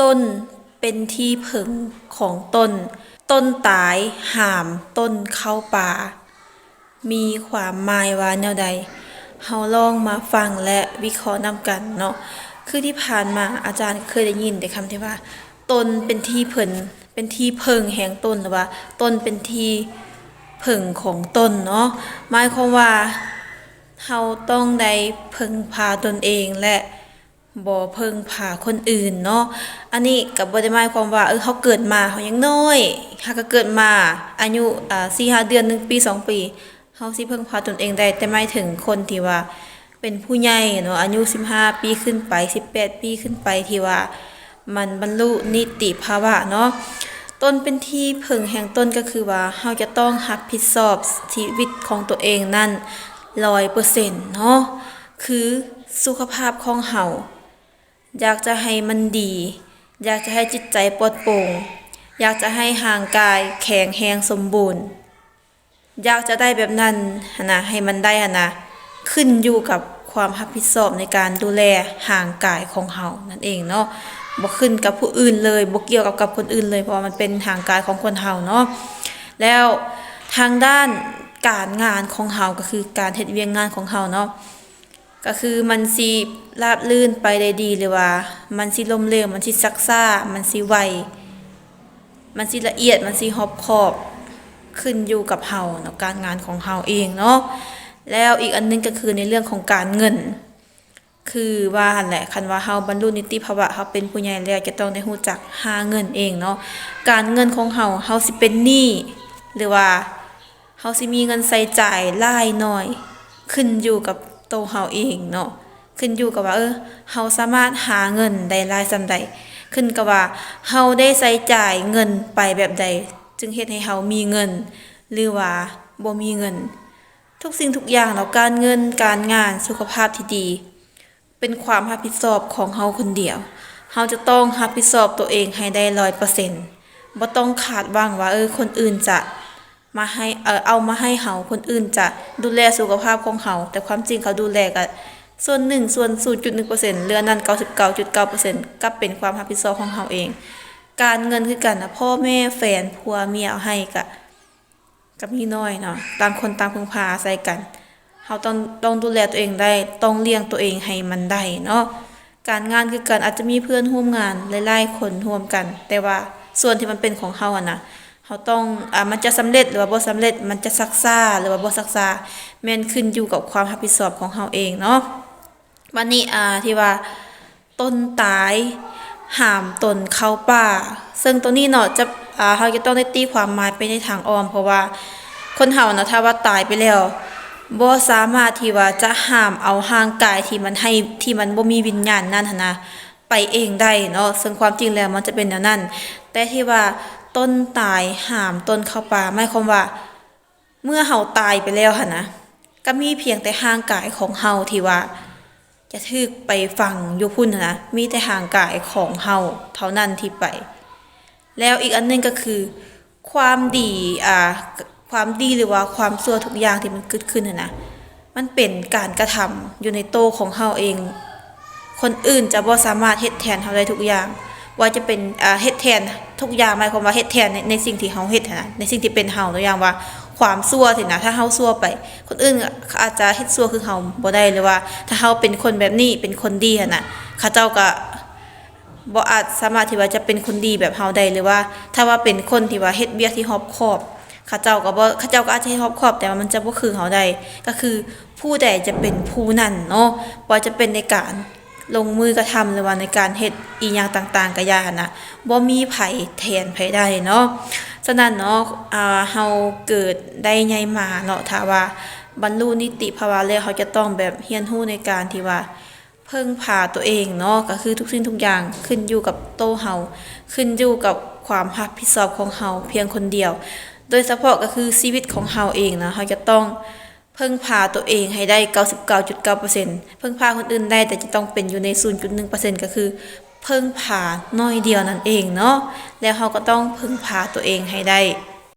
ต้นเป็นที่พึ่งของต้นต้นตายห้ามต้นเข้าป่ามีความหมายว่าแนวใดเฮาลองมาฟังและวิเคราะห์นำกันเนาะคือที่ผ่านมาอาจารย์เคยได้ยินแต่คำที่ว่าต้นเป็นที่เป็นที่พึ่งแห่งต้นหรือว่าต้นเป็นที่พึ่งของต้นเนาะหมายความว่าเฮาต้องได้พึ่งพาตนเองและบ่เพิ่งพาคนอื่นเนาะอันนี้ก็บ่ได้หมายความว่าเฮาเกิดมาเฮายังน้อยหากก็เกิดมาอายุ4-5 เดือน1 ปี2 ปีเฮาสิเพิ่งพาตนเองได้แต่หมายถึงคนที่ว่าเป็นผู้ใหญ่เนาะอายุ15 ปีขึ้นไป18 ปีขึ้นไปที่ว่ามันบรรลุนิติภาวะเนาะต้นเป็นที่พึ่งแห่งต้นก็คือว่าเฮาจะต้องรับผิดชอบชีวิตของตัวเองนั่น100%เนาะคือสุขภาพของเฮาอยากจะให้มันดีอยากจะให้จิตใจปลอดโปร่งอยากจะให้ร่างกายแข็งแรงสมบูรณ์อยากจะได้แบบนั้นนะให้มันได้นะขึ้นอยู่กับความรับผิดชอบในการดูแลร่างกายของเฮานั่นเองเนาะบ่ขึ้นกับผู้อื่นเลยบ่เกี่ยวกับคนอื่นเลยเพราะมันเป็นร่างกายของคนเฮาเนาะแล้วทางด้านการงานของเฮาก็คือการเฮ็ดเวียกงานของเฮาเนาะก็คือมันสิราบรื่นไปได้ดีหรือว่ามันสิล้มเหลวมันสิซักซ่ามันสิไวมันสิละเอียดมันสิรอบคอบขึ้นอยู่กับเฮาเนาะการงานของเฮาเองเนาะแล้วอีกอันนึงก็คือในเรื่องของการเงินคือว่าหั่นแหละคันว่าเฮาบรรลุนิติภาวะเฮาเป็นผู้ใหญ่แล้วจะต้องได้รู้จักหาเงินเองเนาะการเงินของเฮาสิเป็นหนี้หรือว่าเฮาสิมีเงินใช้จ่ายหลายน้อยขึ้นอยู่กับตัวเฮาเองเนาะขึ้นอยู่กับว่าเฮาสามารถหาเงินได้หลายส่ำใดขึ้นกับว่าเฮาได้ใช้จ่ายเงินไปแบบใดจึงเฮ็ดให้เฮามีเงินหรือว่าบ่มีเงินทุกสิ่งทุกอย่างเนาะการเงินการงานสุขภาพที่ดีเป็นความรับผิดชอบของเฮาคนเดียวเฮาจะต้องรับผิดชอบตัวเองให้ได้100%บ่ต้องคาดหวังว่าคนอื่นจะมาให้เอามาให้เฮาคนอื่นจะดูแลสุขภาพของเฮาแต่ความจริงเขาดูแลก็ส่วน1ส่วน 0.1% เหลือนั้น 99.9% ก็เป็นความรับผิดชอบของเฮาเองการเงินคือกันนะพ่อแม่แฟนผัวเมียเอาให้ก็มีน้อยเนาะต่างคนต่างพึ่งพาอาศัยกันเฮาต้องดูแลตัวเองได้ต้องเลี้ยงตัวเองให้มันได้เนาะการงานคือกันอาจจะมีเพื่อนร่วมงานหลายๆคนร่วมกันแต่ว่าส่วนที่มันเป็นของเฮานะเฮาต้องมันจะสำเร็จหรือว่าบ่สำเร็จมันจะซักซ่าหรือว่าบ่ซักซ่าแม่นขึ้นอยู่กับความรับผิดชอบของเฮาเองเนาะวันนี้ที่ว่าต้นตายห้ามต้นเข้าป่าซึ่งตัวนี้เนาะจะเฮาจะต้องได้ตีความหมายไปในทางอ้อมเพราะว่าคนเฮานะถ้าว่าตายไปแล้วบ่สามารถที่ว่าจะห้ามเอาร่างกายที่มันบ่มีวิญญาณนั้นนะไปเองได้เนาะซึ่งความจริงแล้วมันจะเป็นแนวนั้นแต่ที่ว่าต้นตายห้ามต้นเข้าป่าหมายความว่าเมื่อเฮาตายไปแล้วหั่นนะก็มีเพียงแต่ร่างกายของเฮาที่ว่าจะถูกไปฝังอยู่พุ่นนะมีแต่ร่างกายของเฮาเท่านั้นที่ไปแล้วอีกอันนึงก็คือความดีความดีหรือว่าความชั่วทุกอย่างที่มันเกิดขึ้นนะมันเป็นการกระทำอยู่ในโตวของเฮาเองคนอื่นจะบ่สามารถเฮ็ดแทนเฮาได้ทุกอย่างว่าจะเป็นเฮ็ดแทนทุกอย่างหมายความว่าเฮ็ดแทนในสิ่งที่เฮาเฮ็ดนะในสิ่งที่เป็นเฮาตัวอย่างว่าความชั่วที่นะถ้าเฮาชั่วไปคนอื่นอาจจะเฮ็ดชั่วคือเฮาบ่ได้หรือว่าถ้าเฮาเป็นคนแบบนี้เป็นคนดีน่ะเขาเจ้าก็บ่อาจสามารถที่ว่าจะเป็นคนดีแบบเฮาได้หรือว่าถ้าว่าเป็นคนที่ว่าเฮ็ดเวียกที่รอบคอบเขาเจ้าก็อาจจะเฮ็ดรอบคอบแต่ว่ามันจะบ่คือเฮาได้ก็คือผู้ใดจะเป็นผู้นั้นเนาะว่าจะเป็นในการลงมือกระทำหรือว่าในการเฮ็ดอีหยังต่างๆก็อย่านะบ่มีไผแทนไผได้เนาะฉะนั้นเนาะเฮาเกิดได้ใหญ่มาเนาะถ้าว่าบรรลุนิติภาวะแล้วเขาจะต้องแบบเรียนรู้ในการที่ว่าพึ่งพาตัวเองเนาะก็คือทุกสิ่งทุกอย่างขึ้นอยู่กับตัวเฮาขึ้นอยู่กับความรับผิดชอบของเฮาเพียงคนเดียวโดยเฉพาะก็คือชีวิตของเฮาเองนะเฮาจะต้องพึ่งพาตัวเองให้ได้ 99.9% พึ่งพาคนอื่นได้แต่จะต้องเป็นอยู่ใน 0.1% ก็คือพึ่งพาน้อยเดียวนั่นเองเนาะแล้วเฮาก็ต้องพึ่งพาตัวเองให้ได้